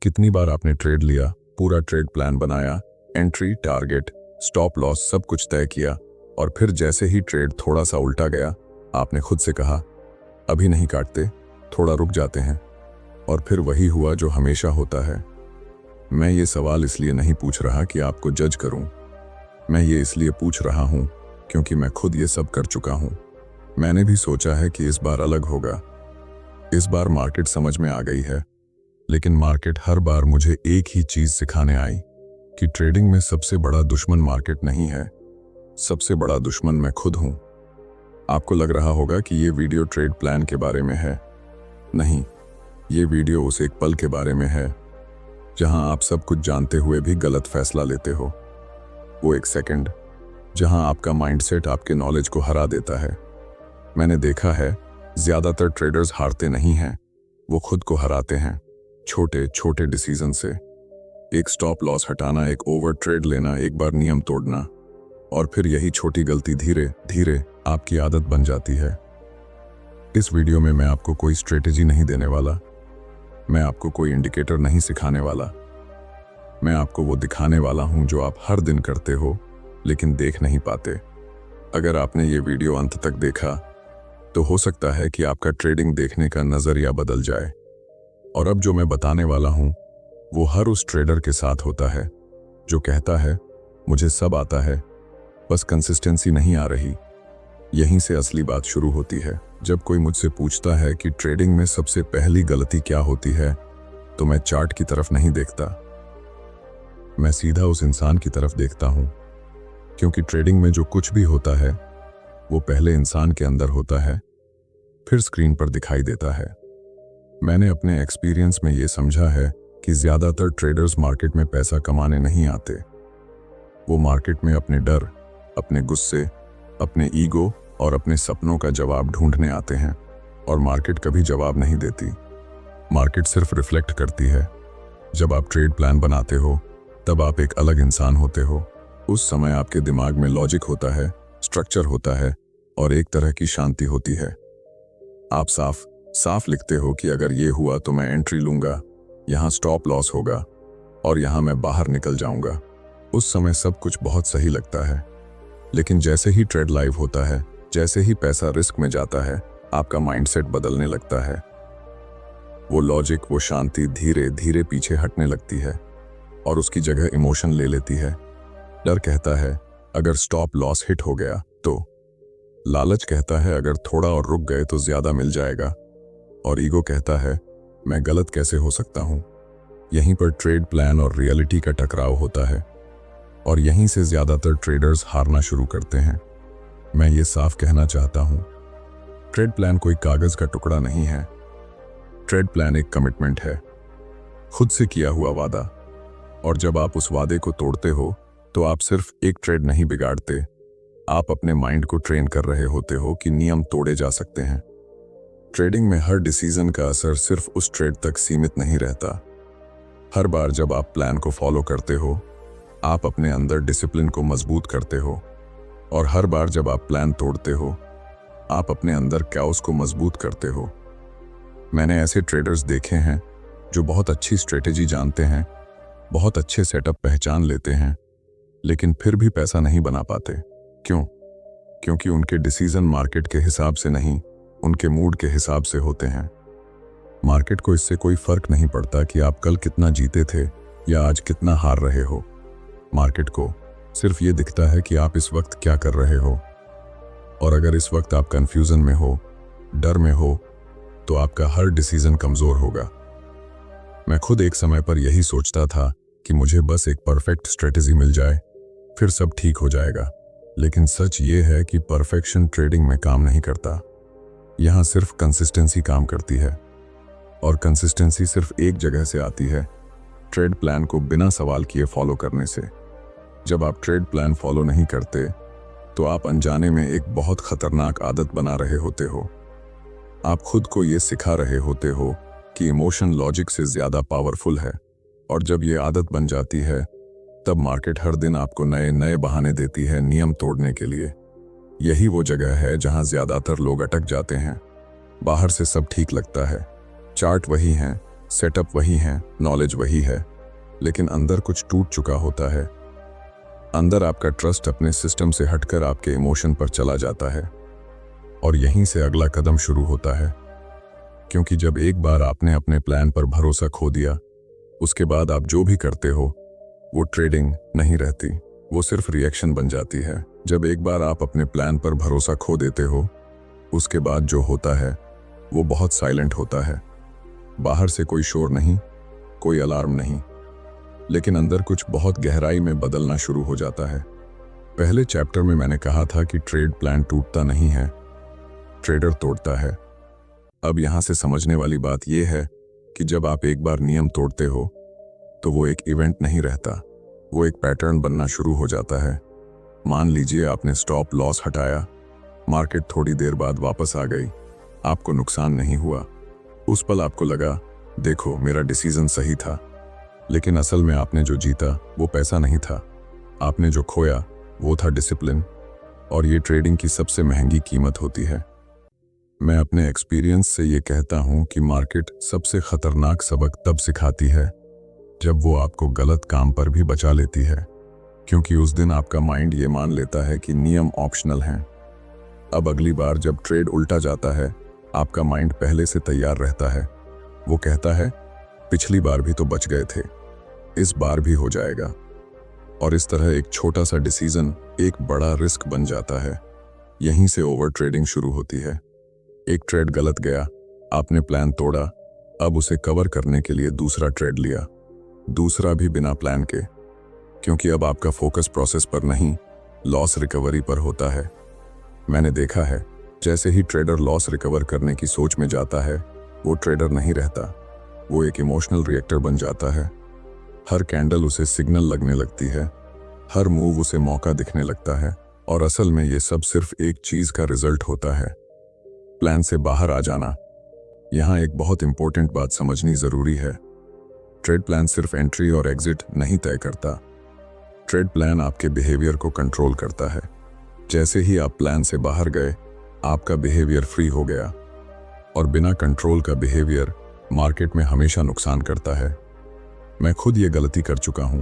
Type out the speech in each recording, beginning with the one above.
कितनी बार आपने ट्रेड लिया, पूरा ट्रेड प्लान बनाया, एंट्री, टारगेट, स्टॉप लॉस सब कुछ तय किया और फिर जैसे ही ट्रेड थोड़ा सा उल्टा गया, आपने खुद से कहा अभी नहीं काटते, थोड़ा रुक जाते हैं। और फिर वही हुआ जो हमेशा होता है। मैं ये सवाल इसलिए नहीं पूछ रहा कि आपको जज करूं, मैं ये इसलिए पूछ रहा हूं क्योंकि मैं खुद ये सब कर चुका हूं। मैंने भी सोचा है कि इस बार अलग होगा, इस बार मार्केट समझ में आ गई है, लेकिन मार्केट हर बार मुझे एक ही चीज सिखाने आई कि ट्रेडिंग में सबसे बड़ा दुश्मन मार्केट नहीं है, सबसे बड़ा दुश्मन मैं खुद हूं। आपको लग रहा होगा कि ये वीडियो ट्रेड प्लान के बारे में है। नहीं, ये वीडियो उस एक पल के बारे में है जहां आप सब कुछ जानते हुए भी गलत फैसला लेते हो। वो एक सेकंड जहां आपका माइंडसेट आपके नॉलेज को हरा देता है। मैंने देखा है, ज्यादातर ट्रेडर्स हारते नहीं हैं, वो खुद को हराते हैं, छोटे छोटे डिसीजन से। एक स्टॉप लॉस हटाना, एक ओवर ट्रेड लेना, एक बार नियम तोड़ना, और फिर यही छोटी गलती धीरे धीरे आपकी आदत बन जाती है। इस वीडियो में मैं आपको कोई स्ट्रेटेजी नहीं देने वाला, मैं आपको कोई इंडिकेटर नहीं सिखाने वाला, मैं आपको वो दिखाने वाला हूं जो आप हर दिन करते हो लेकिन देख नहीं पाते। अगर आपने ये वीडियो अंत तक देखा तो हो सकता है कि आपका ट्रेडिंग देखने का नजरिया बदल जाए। और अब जो मैं बताने वाला हूं वो हर उस ट्रेडर के साथ होता है जो कहता है मुझे सब आता है, बस कंसिस्टेंसी नहीं आ रही। यहीं से असली बात शुरू होती है। जब कोई मुझसे पूछता है कि ट्रेडिंग में सबसे पहली गलती क्या होती है, तो मैं चार्ट की तरफ नहीं देखता, मैं सीधा उस इंसान की तरफ देखता हूं, क्योंकि ट्रेडिंग में जो कुछ भी होता है वो पहले इंसान के अंदर होता है, फिर स्क्रीन पर दिखाई देता है। मैंने अपने एक्सपीरियंस में ये समझा है कि ज्यादातर ट्रेडर्स मार्केट में पैसा कमाने नहीं आते। वो मार्केट में अपने डर, अपने गुस्से, अपने ईगो और अपने सपनों का जवाब ढूंढने आते हैं। और मार्केट कभी जवाब नहीं देती, मार्केट सिर्फ रिफ्लेक्ट करती है। जब आप ट्रेड प्लान बनाते हो तब आप एक अलग इंसान होते हो। उस समय आपके दिमाग में लॉजिक होता है, स्ट्रक्चर होता है और एक तरह की शांति होती है। आप साफ साफ लिखते हो कि अगर ये हुआ तो मैं एंट्री लूंगा, यहां स्टॉप लॉस होगा और यहां मैं बाहर निकल जाऊंगा। उस समय सब कुछ बहुत सही लगता है, लेकिन जैसे ही ट्रेड लाइव होता है, जैसे ही पैसा रिस्क में जाता है, आपका माइंडसेट बदलने लगता है। वो लॉजिक, वो शांति धीरे धीरे पीछे हटने लगती है और उसकी जगह इमोशन ले लेती है। डर कहता है अगर स्टॉप लॉस हिट हो गया तो, लालच कहता है अगर थोड़ा और रुक गए तो ज्यादा मिल जाएगा, और ईगो कहता है मैं गलत कैसे हो सकता हूं। यहीं पर ट्रेड प्लान और रियलिटी का टकराव होता है और यहीं से ज्यादातर ट्रेडर्स हारना शुरू करते हैं। मैं ये साफ कहना चाहता हूं, ट्रेड प्लान कोई कागज का टुकड़ा नहीं है। ट्रेड प्लान एक कमिटमेंट है, खुद से किया हुआ वादा। और जब आप उस वादे को तोड़ते हो तो आप सिर्फ एक ट्रेड नहीं बिगाड़ते, आप अपने माइंड को ट्रेन कर रहे होते हो कि नियम तोड़े जा सकते हैं। ट्रेडिंग में हर डिसीजन का असर सिर्फ उस ट्रेड तक सीमित नहीं रहता। हर बार जब आप प्लान को फॉलो करते हो, आप अपने अंदर डिसिप्लिन को मजबूत करते हो, और हर बार जब आप प्लान तोड़ते हो, आप अपने अंदर कैओस को मजबूत करते हो। मैंने ऐसे ट्रेडर्स देखे हैं जो बहुत अच्छी स्ट्रेटेजी जानते हैं, बहुत अच्छे सेटअप पहचान लेते हैं, लेकिन फिर भी पैसा नहीं बना पाते। क्यों? क्योंकि उनके डिसीजन मार्केट के हिसाब से नहीं, उनके मूड के हिसाब से होते हैं। मार्केट को इससे कोई फर्क नहीं पड़ता कि आप कल कितना जीते थे या आज कितना हार रहे हो। मार्केट को सिर्फ ये दिखता है कि आप इस वक्त क्या कर रहे हो, और अगर इस वक्त आप कंफ्यूजन में हो, डर में हो, तो आपका हर डिसीजन कमजोर होगा। मैं खुद एक समय पर यही सोचता था कि मुझे बस एक परफेक्ट स्ट्रेटेजी मिल जाए, फिर सब ठीक हो जाएगा। लेकिन सच ये है कि परफेक्शन ट्रेडिंग में काम नहीं करता। यहां सिर्फ कंसिस्टेंसी काम करती है, और कंसिस्टेंसी सिर्फ एक जगह से आती है, ट्रेड प्लान को बिना सवाल किए फॉलो करने से। जब आप ट्रेड प्लान फॉलो नहीं करते तो आप अनजाने में एक बहुत खतरनाक आदत बना रहे होते हो। आप खुद को ये सिखा रहे होते हो कि इमोशन लॉजिक से ज्यादा पावरफुल है, और जब ये आदत बन जाती है तब मार्केट हर दिन आपको नए नए बहाने देती है नियम तोड़ने के लिए। यही वो जगह है जहां ज्यादातर लोग अटक जाते हैं। बाहर से सब ठीक लगता है, चार्ट वही हैं, सेटअप वही है, नॉलेज वही है, लेकिन अंदर कुछ टूट चुका होता है। अंदर आपका ट्रस्ट अपने सिस्टम से हटकर आपके इमोशन पर चला जाता है, और यहीं से अगला कदम शुरू होता है। क्योंकि जब एक बार आपने अपने प्लान पर भरोसा खो दिया, उसके बाद आप जो भी करते हो वो ट्रेडिंग नहीं रहती, वो सिर्फ रिएक्शन बन जाती है। जब एक बार आप अपने प्लान पर भरोसा खो देते हो, उसके बाद जो होता है वो बहुत साइलेंट होता है। बाहर से कोई शोर नहीं, कोई अलार्म नहीं, लेकिन अंदर कुछ बहुत गहराई में बदलना शुरू हो जाता है। पहले चैप्टर में मैंने कहा था कि ट्रेड प्लान टूटता नहीं है, ट्रेडर तोड़ता है। अब यहां से समझने वाली बात यह है कि जब आप एक बार नियम तोड़ते हो तो वो एक इवेंट नहीं रहता, वो एक पैटर्न बनना शुरू हो जाता है। मान लीजिए आपने स्टॉप लॉस हटाया, मार्केट थोड़ी देर बाद वापस आ गई, आपको नुकसान नहीं हुआ। उस पल आपको लगा, देखो मेरा डिसीजन सही था। लेकिन असल में आपने जो जीता वो पैसा नहीं था, आपने जो खोया वो था डिसिप्लिन, और ये ट्रेडिंग की सबसे महंगी कीमत होती है। मैं अपने एक्सपीरियंस से ये कहता हूं कि मार्केट सबसे खतरनाक सबक तब सिखाती है जब वो आपको गलत काम पर भी बचा लेती है, क्योंकि उस दिन आपका माइंड ये मान लेता है कि नियम ऑप्शनल हैं। अब अगली बार जब ट्रेड उल्टा जाता है, आपका माइंड पहले से तैयार रहता है। वो कहता है, पिछली बार भी तो बच गए थे, इस बार भी हो जाएगा। और इस तरह एक छोटा सा डिसीजन एक बड़ा रिस्क बन जाता है। यहीं से ओवर ट्रेडिंग शुरू होती है। एक ट्रेड गलत गया, आपने प्लान तोड़ा, अब उसे कवर करने के लिए दूसरा ट्रेड लिया, दूसरा भी बिना प्लान के, क्योंकि अब आपका फोकस प्रोसेस पर नहीं, लॉस रिकवरी पर होता है। मैंने देखा है, जैसे ही ट्रेडर लॉस रिकवर करने की सोच में जाता है, वो ट्रेडर नहीं रहता, वो एक इमोशनल रिएक्टर बन जाता है। हर कैंडल उसे सिग्नल लगने लगती है, हर मूव उसे मौका दिखने लगता है, और असल में ये सब सिर्फ एक चीज का रिजल्ट होता है, प्लान से बाहर आ जाना। यहां एक बहुत इंपॉर्टेंट बात समझनी जरूरी है। ट्रेड प्लान सिर्फ एंट्री और एग्जिट नहीं तय करता, ट्रेड प्लान आपके बिहेवियर को कंट्रोल करता है। जैसे ही आप प्लान से बाहर गए, आपका बिहेवियर फ्री हो गया, और बिना कंट्रोल का बिहेवियर मार्केट में हमेशा नुकसान करता है। मैं खुद ये गलती कर चुका हूं।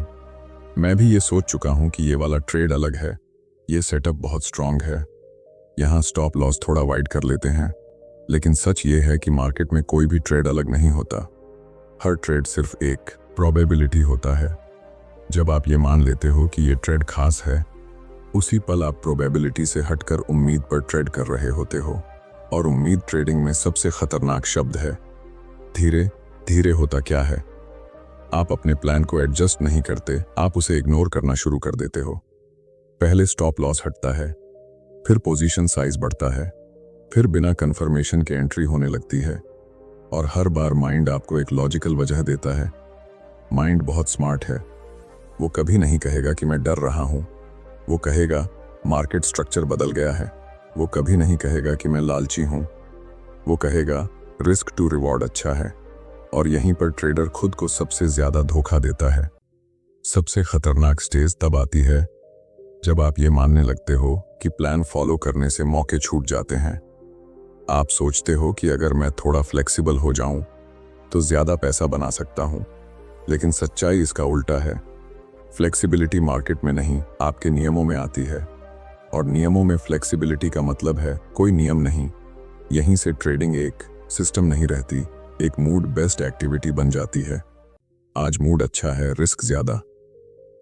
मैं भी ये सोच चुका हूं कि ये वाला ट्रेड अलग है, ये सेटअप बहुत स्ट्रांग है, यहां स्टॉप लॉस थोड़ा वाइड कर लेते हैं। लेकिन सच ये है कि मार्केट में कोई भी ट्रेड अलग नहीं होता, हर ट्रेड सिर्फ एक प्रोबेबिलिटी होता है। जब आप ये मान लेते हो कि ये ट्रेड खास है, उसी पल आप प्रोबेबिलिटी से हटकर उम्मीद पर ट्रेड कर रहे होते हो। और उम्मीद ट्रेडिंग में सबसे खतरनाक शब्द है। धीरे धीरे होता क्या है, आप अपने प्लान को एडजस्ट नहीं करते, आप उसे इग्नोर करना शुरू कर देते हो। पहले स्टॉप लॉस हटता है, फिर पोजीशन साइज बढ़ता है, फिर बिना कंफर्मेशन के एंट्री होने लगती है, और हर बार माइंड आपको एक लॉजिकल वजह देता है। माइंड बहुत स्मार्ट है, वो कभी नहीं कहेगा कि मैं डर रहा हूं, वो कहेगा मार्केट स्ट्रक्चर बदल गया है। वो कभी नहीं कहेगा कि मैं लालची हूं, वो कहेगा रिस्क टू रिवॉर्ड अच्छा है। और यहीं पर ट्रेडर खुद को सबसे ज्यादा धोखा देता है। सबसे खतरनाक स्टेज तब आती है जब आप ये मानने लगते हो कि प्लान फॉलो करने से मौके छूट जाते हैं। आप सोचते हो कि अगर मैं थोड़ा फ्लेक्सिबल हो जाऊं तो ज्यादा पैसा बना सकता हूं, लेकिन सच्चाई इसका उल्टा है। फ्लेक्सिबिलिटी मार्केट में नहीं, आपके नियमों में आती है, और नियमों में फ्लेक्सिबिलिटी का मतलब है कोई नियम नहीं। यहीं से ट्रेडिंग एक सिस्टम नहीं रहती, एक मूड बेस्ड एक्टिविटी बन जाती है। आज मूड अच्छा है, रिस्क ज्यादा,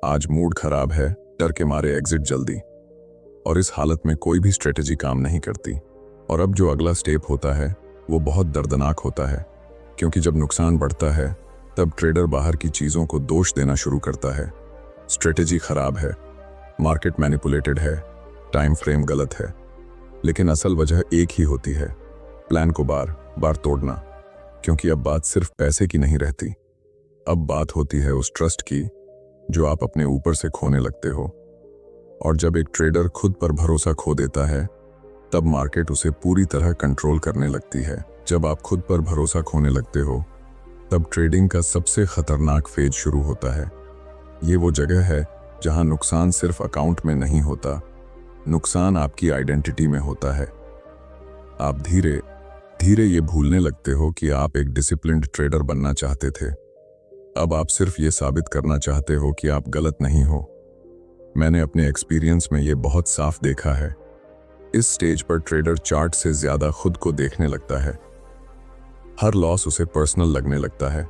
आज मूड खराब है, डर के मारे एग्जिट जल्दी। और इस हालत में कोई भी स्ट्रेटेजी काम नहीं करती। और अब जो अगला स्टेप होता है वो बहुत दर्दनाक होता है, क्योंकि जब नुकसान बढ़ता है तब ट्रेडर बाहर की चीजों को दोष देना शुरू करता है। स्ट्रेटेजी खराब है, मार्केट मैनिपुलेटेड है, टाइम फ्रेम गलत है। लेकिन असल वजह एक ही होती है, प्लान को बार बार तोड़ना। क्योंकि अब बात सिर्फ पैसे की नहीं रहती, अब बात होती है उस ट्रस्ट की जो आप अपने ऊपर से खोने लगते हो। और जब एक ट्रेडर खुद पर भरोसा खो देता है, तब मार्केट उसे पूरी तरह कंट्रोल करने लगती है। जब आप खुद पर भरोसा खोने लगते हो, तब ट्रेडिंग का सबसे खतरनाक फेज शुरू होता है। ये वो जगह है जहां नुकसान सिर्फ अकाउंट में नहीं होता, नुकसान आपकी आइडेंटिटी में होता है। आप धीरे धीरे ये भूलने लगते हो कि आप एक डिसिप्लिन्ड ट्रेडर बनना चाहते थे। अब आप सिर्फ ये साबित करना चाहते हो कि आप गलत नहीं हो। मैंने अपने एक्सपीरियंस में ये बहुत साफ देखा है। इस स्टेज पर ट्रेडर चार्ट से ज्यादा खुद को देखने लगता है। हर लॉस उसे पर्सनल लगने लगता है।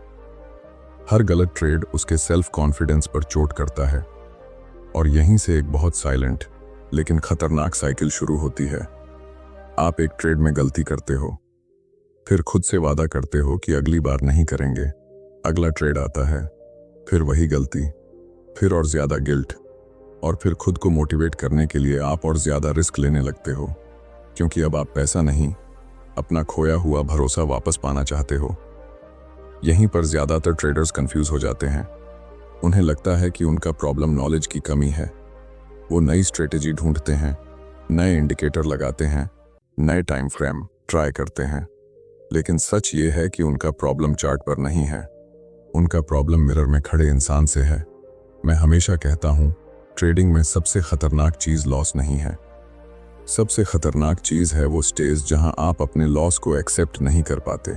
हर गलत ट्रेड उसके सेल्फ कॉन्फिडेंस पर चोट करता है। और यहीं से एक बहुत साइलेंट लेकिन खतरनाक साइकिल शुरू होती है। आप एक ट्रेड में गलती करते हो, फिर खुद से वादा करते हो कि अगली बार नहीं करेंगे। अगला ट्रेड आता है, फिर वही गलती, फिर और ज्यादा गिल्ट, और फिर खुद को मोटिवेट करने के लिए आप और ज्यादा रिस्क लेने लगते हो, क्योंकि अब आप पैसा नहीं, अपना खोया हुआ भरोसा वापस पाना चाहते हो। यहीं पर ज्यादातर ट्रेडर्स कंफ्यूज हो जाते हैं। उन्हें लगता है कि उनका प्रॉब्लम नॉलेज की कमी है। वो नई स्ट्रेटेजी ढूंढते हैं, नए इंडिकेटर लगाते हैं, नए टाइम फ्रेम ट्राई करते हैं, लेकिन सच ये है कि उनका प्रॉब्लम चार्ट पर नहीं है। उनका प्रॉब्लम मिरर में खड़े इंसान से है। मैं हमेशा कहता हूं, ट्रेडिंग में सबसे खतरनाक चीज लॉस नहीं है। सबसे खतरनाक चीज है वो स्टेज जहां आप अपने लॉस को एक्सेप्ट नहीं कर पाते,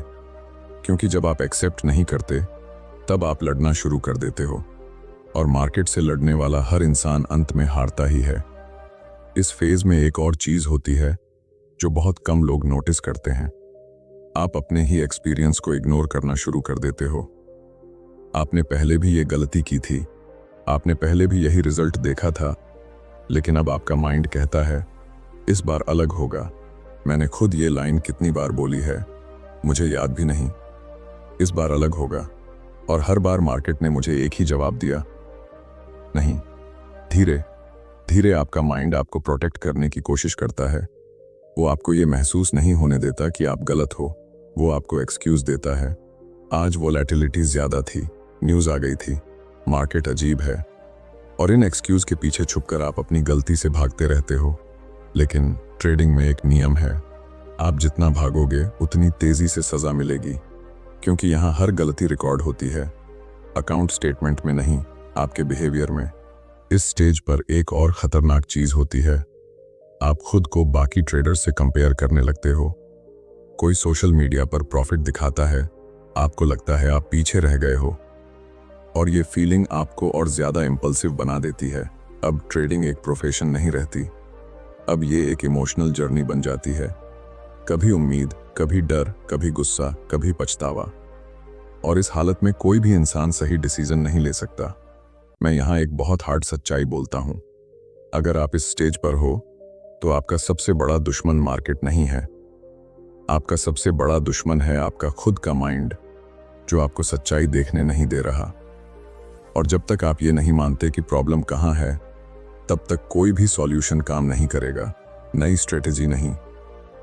क्योंकि जब आप एक्सेप्ट नहीं करते तब आप लड़ना शुरू कर देते हो, और मार्केट से लड़ने वाला हर इंसान अंत में हारता ही है। इस फेज में एक और चीज होती है जो बहुत कम लोग नोटिस करते हैं। आप अपने ही एक्सपीरियंस को इग्नोर करना शुरू कर देते हो। आपने पहले भी ये गलती की थी, आपने पहले भी यही रिजल्ट देखा था, लेकिन अब आपका माइंड कहता है इस बार अलग होगा। मैंने खुद ये लाइन कितनी बार बोली है, मुझे याद भी नहीं। इस बार अलग होगा, और हर बार मार्केट ने मुझे एक ही जवाब दिया, नहीं। धीरे धीरे आपका माइंड आपको प्रोटेक्ट करने की कोशिश करता है। वो आपको ये महसूस नहीं होने देता कि आप गलत हो। वो आपको एक्सक्यूज देता है। आज वोलेटिलिटी ज्यादा थी, न्यूज आ गई थी, मार्केट अजीब है, और इन एक्सक्यूज के पीछे छुपकर आप अपनी गलती से भागते रहते हो। लेकिन ट्रेडिंग में एक नियम है, आप जितना भागोगे उतनी तेजी से सजा मिलेगी, क्योंकि यहाँ हर गलती रिकॉर्ड होती है, अकाउंट स्टेटमेंट में नहीं, आपके बिहेवियर में। इस स्टेज पर एक और खतरनाक चीज होती है, आप खुद को बाकी ट्रेडर्स से कंपेयर करने लगते हो। कोई सोशल मीडिया पर प्रॉफिट दिखाता है, आपको लगता है आप पीछे रह गए हो, और ये फीलिंग आपको और ज्यादा इंपल्सिव बना देती है। अब ट्रेडिंग एक प्रोफेशन नहीं रहती, अब ये एक इमोशनल जर्नी बन जाती है। कभी उम्मीद, कभी डर, कभी गुस्सा, कभी पछतावा, और इस हालत में कोई भी इंसान सही डिसीजन नहीं ले सकता। मैं यहाँ एक बहुत हार्ड सच्चाई बोलता हूँ, अगर आप इस स्टेज पर हो तो आपका सबसे बड़ा दुश्मन मार्केट नहीं है, आपका सबसे बड़ा दुश्मन है आपका खुद का माइंड, जो आपको सच्चाई देखने नहीं दे रहा। और जब तक आप ये नहीं मानते कि प्रॉब्लम कहाँ है, तब तक कोई भी सॉल्यूशन काम नहीं करेगा। नई स्ट्रेटेजी नहीं,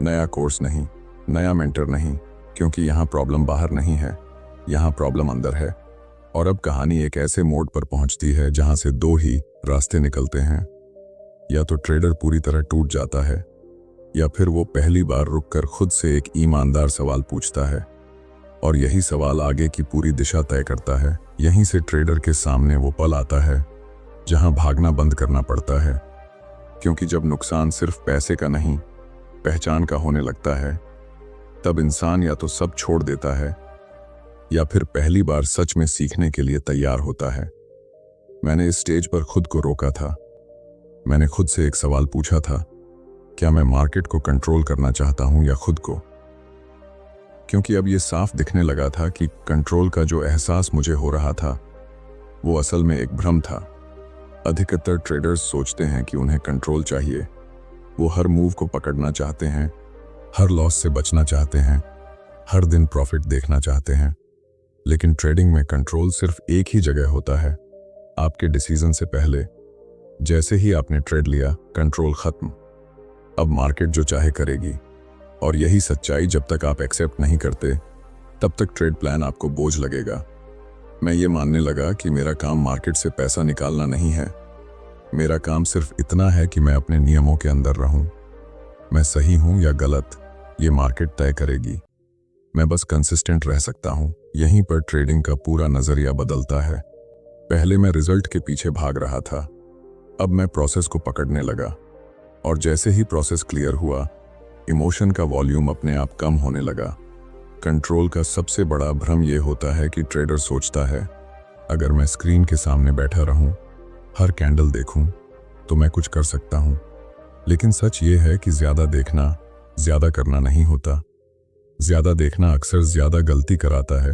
नया कोर्स नहीं, नया मेंटर नहीं, क्योंकि यहाँ प्रॉब्लम बाहर नहीं है, यहाँ प्रॉब्लम अंदर है। और अब कहानी एक ऐसे मोड़ पर पहुंचती है जहां से दो ही रास्ते निकलते हैं, या तो ट्रेडर पूरी तरह टूट जाता है, या फिर वो पहली बार रुककर खुद से एक ईमानदार सवाल पूछता है, और यही सवाल आगे की पूरी दिशा तय करता है। यहीं से ट्रेडर के सामने वो पल आता है जहां भागना बंद करना पड़ता है, क्योंकि जब नुकसान सिर्फ पैसे का नहीं, पहचान का होने लगता है, तब इंसान या तो सब छोड़ देता है, या फिर पहली बार सच में सीखने के लिए तैयार होता है। मैंने इस स्टेज पर खुद को रोका था। मैंने खुद से एक सवाल पूछा था, क्या मैं मार्केट को कंट्रोल करना चाहता हूं या खुद को? क्योंकि अब यह साफ दिखने लगा था कि कंट्रोल का जो एहसास मुझे हो रहा था, वो असल में एक भ्रम था। अधिकतर ट्रेडर्स सोचते हैं कि उन्हें कंट्रोल चाहिए। वो हर मूव को पकड़ना चाहते हैं, हर लॉस से बचना चाहते हैं, हर दिन प्रॉफिट देखना चाहते हैं। लेकिन ट्रेडिंग में कंट्रोल सिर्फ एक ही जगह होता है, आपके डिसीजन से पहले। जैसे ही आपने ट्रेड लिया, कंट्रोल खत्म। अब मार्केट जो चाहे करेगी, और यही सच्चाई जब तक आप एक्सेप्ट नहीं करते, तब तक ट्रेड प्लान आपको बोझ लगेगा। मैं ये मानने लगा कि मेरा काम मार्केट से पैसा निकालना नहीं है, मेरा काम सिर्फ इतना है कि मैं अपने नियमों के अंदर रहूं। मैं सही हूं या गलत, ये मार्केट तय करेगी। मैं बस कंसिस्टेंट रह सकता हूं। यहीं पर ट्रेडिंग का पूरा नजरिया बदलता है। पहले मैं रिजल्ट के पीछे भाग रहा था, अब मैं प्रोसेस को पकड़ने लगा, और जैसे ही प्रोसेस क्लियर हुआ, इमोशन का वॉल्यूम अपने आप कम होने लगा। कंट्रोल का सबसे बड़ा भ्रम यह होता है कि ट्रेडर सोचता है, अगर मैं स्क्रीन के सामने बैठा रहूं, हर कैंडल देखूं, तो मैं कुछ कर सकता हूं। लेकिन सच ये है कि ज्यादा देखना ज्यादा करना नहीं होता। ज्यादा देखना अक्सर ज्यादा गलती कराता है।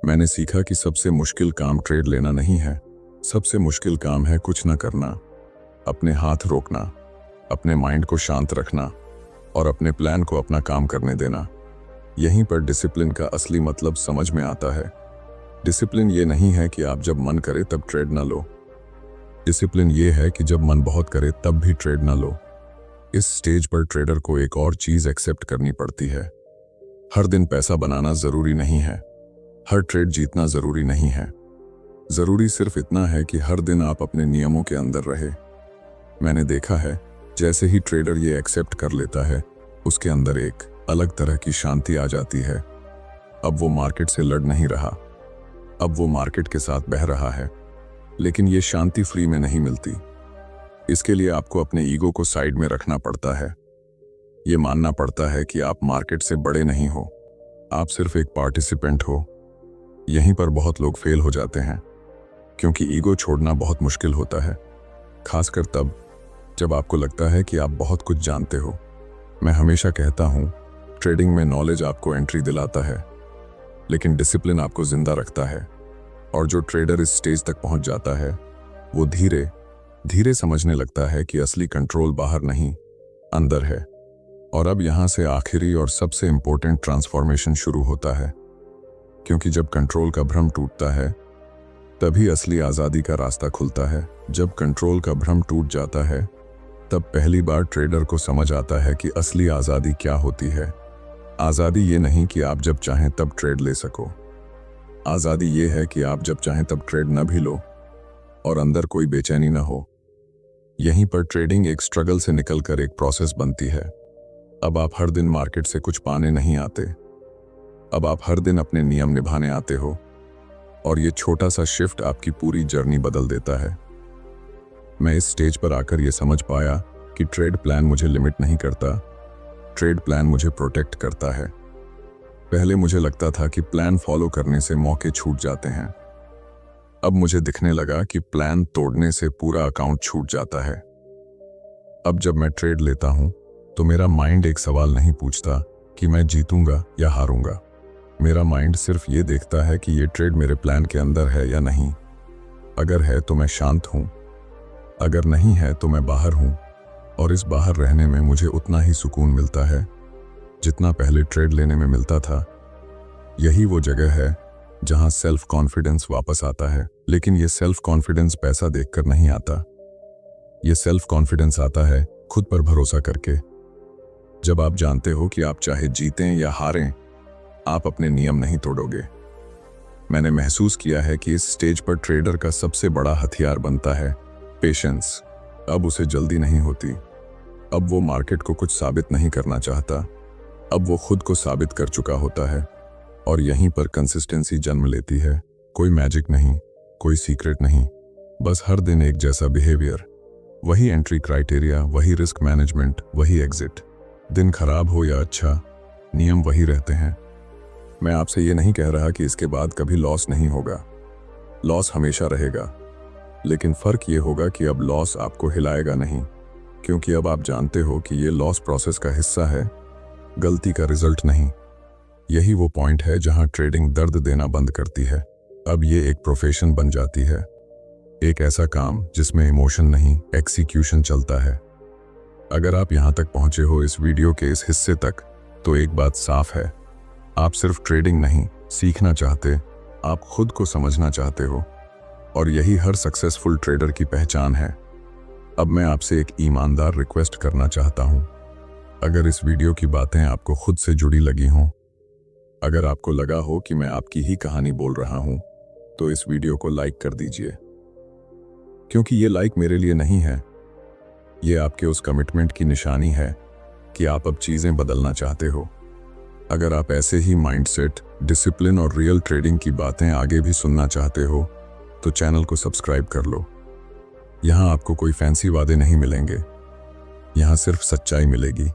मैंने सीखा कि सबसे मुश्किल काम ट्रेड लेना नहीं है, सबसे मुश्किल काम है कुछ ना करना, अपने हाथ रोकना, अपने माइंड को शांत रखना और अपने प्लान को अपना काम करने देना। यहीं पर डिसिप्लिन का असली मतलब समझ में आता है। डिसिप्लिन ये नहीं है कि आप जब मन करे तब ट्रेड ना लो। डिसिप्लिन ये है कि जब मन बहुत करे तब भी ट्रेड ना लो। इस स्टेज पर ट्रेडर को एक और चीज एक्सेप्ट करनी पड़ती है। हर दिन पैसा बनाना जरूरी नहीं है, हर ट्रेड जीतना जरूरी नहीं है। जरूरी सिर्फ इतना है कि हर दिन आप अपने नियमों के अंदर रहे। मैंने देखा है, जैसे ही ट्रेडर ये एक्सेप्ट कर लेता है, उसके अंदर एक अलग तरह की शांति आ जाती है। अब वो मार्केट से लड़ नहीं रहा, अब वो मार्केट के साथ बह रहा है। लेकिन ये शांति फ्री में नहीं मिलती। इसके लिए आपको अपने ईगो को साइड में रखना पड़ता है। ये मानना पड़ता है कि आप मार्केट से बड़े नहीं हो, आप सिर्फ एक पार्टिसिपेंट हो। यहीं पर बहुत लोग फेल हो जाते हैं, क्योंकि ईगो छोड़ना बहुत मुश्किल होता है, खासकर तब जब आपको लगता है कि आप बहुत कुछ जानते हो। मैं हमेशा कहता हूं, ट्रेडिंग में नॉलेज आपको एंट्री दिलाता है, लेकिन डिसिप्लिन आपको जिंदा रखता है। और जो ट्रेडर इस स्टेज तक पहुंच जाता है, वो धीरे धीरे समझने लगता है कि असली कंट्रोल बाहर नहीं, अंदर है। और अब यहां से आखिरी और सबसे इंपॉर्टेंट ट्रांसफॉर्मेशन शुरू होता है, क्योंकि जब कंट्रोल का भ्रम टूटता है, तभी असली आज़ादी का रास्ता खुलता है। जब कंट्रोल का भ्रम टूट जाता है, तब पहली बार ट्रेडर को समझ आता है कि असली आज़ादी क्या होती है। आज़ादी ये नहीं कि आप जब चाहें तब ट्रेड ले सको। आज़ादी ये है कि आप जब चाहें तब ट्रेड न भी लो और अंदर कोई बेचैनी ना हो। यहीं पर ट्रेडिंग एक स्ट्रगल से निकलकर एक प्रोसेस बनती है। अब आप हर दिन मार्केट से कुछ पाने नहीं आते, अब आप हर दिन अपने नियम निभाने आते हो। और ये छोटा सा शिफ्ट आपकी पूरी जर्नी बदल देता है। मैं इस स्टेज पर आकर ये समझ पाया कि ट्रेड प्लान मुझे लिमिट नहीं करता, ट्रेड प्लान मुझे प्रोटेक्ट करता है। पहले मुझे लगता था कि प्लान फॉलो करने से मौके छूट जाते हैं। अब मुझे दिखने लगा कि प्लान तोड़ने से पूरा अकाउंट छूट जाता है। अब जब मैं ट्रेड लेता हूं, तो मेरा माइंड एक सवाल नहीं पूछता कि मैं जीतूंगा या हारूंगा। मेरा माइंड सिर्फ ये देखता है कि ये ट्रेड मेरे प्लान के अंदर है या नहीं। अगर है तो मैं शांत हूं, अगर नहीं है तो मैं बाहर हूं। और इस बाहर रहने में मुझे उतना ही सुकून मिलता है जितना पहले ट्रेड लेने में मिलता था। यही वो जगह है जहां सेल्फ कॉन्फिडेंस वापस आता है। लेकिन ये सेल्फ कॉन्फिडेंस पैसा देखकर नहीं आता, ये सेल्फ कॉन्फिडेंस आता है खुद पर भरोसा करके। जब आप जानते हो कि आप चाहे जीतें या हारें, आप अपने नियम नहीं तोड़ोगे। मैंने महसूस किया है कि इस स्टेज पर ट्रेडर का सबसे बड़ा हथियार बनता है पेशेंस। अब उसे जल्दी नहीं होती, अब वो मार्केट को कुछ साबित नहीं करना चाहता, अब वो खुद को साबित कर चुका होता है। और यहीं पर कंसिस्टेंसी जन्म लेती है। कोई मैजिक नहीं, कोई सीक्रेट नहीं, बस हर दिन एक जैसा बिहेवियर, वही एंट्री क्राइटेरिया, वही रिस्क मैनेजमेंट, वही एग्जिट। दिन खराब हो या अच्छा, नियम वही रहते हैं। मैं आपसे ये नहीं कह रहा कि इसके बाद कभी लॉस नहीं होगा, लॉस हमेशा रहेगा। लेकिन फर्क ये होगा कि अब लॉस आपको हिलाएगा नहीं, क्योंकि अब आप जानते हो कि ये लॉस प्रोसेस का हिस्सा है, गलती का रिजल्ट नहीं। यही वो पॉइंट है जहां ट्रेडिंग दर्द देना बंद करती है। अब ये एक प्रोफेशन बन जाती है, एक ऐसा काम जिसमें इमोशन नहीं, एक्सीक्यूशन चलता है। अगर आप यहां तक पहुंचे हो इस वीडियो के इस हिस्से तक, तो एक बात साफ है, आप सिर्फ ट्रेडिंग नहीं सीखना चाहते, आप खुद को समझना चाहते हो। और यही हर सक्सेसफुल ट्रेडर की पहचान है। अब मैं आपसे एक ईमानदार रिक्वेस्ट करना चाहता हूं। अगर इस वीडियो की बातें आपको खुद से जुड़ी लगी हों, अगर आपको लगा हो कि मैं आपकी ही कहानी बोल रहा हूं, तो इस वीडियो को लाइक कर दीजिए। क्योंकि ये लाइक मेरे लिए नहीं है, ये आपके उस कमिटमेंट की निशानी है कि आप अब चीजें बदलना चाहते हो। अगर आप ऐसे ही माइंडसेट, डिसिप्लिन और रियल ट्रेडिंग की बातें आगे भी सुनना चाहते हो, तो चैनल को सब्सक्राइब कर लो। यहाँ आपको कोई फैंसी वादे नहीं मिलेंगे, यहाँ सिर्फ सच्चाई मिलेगी।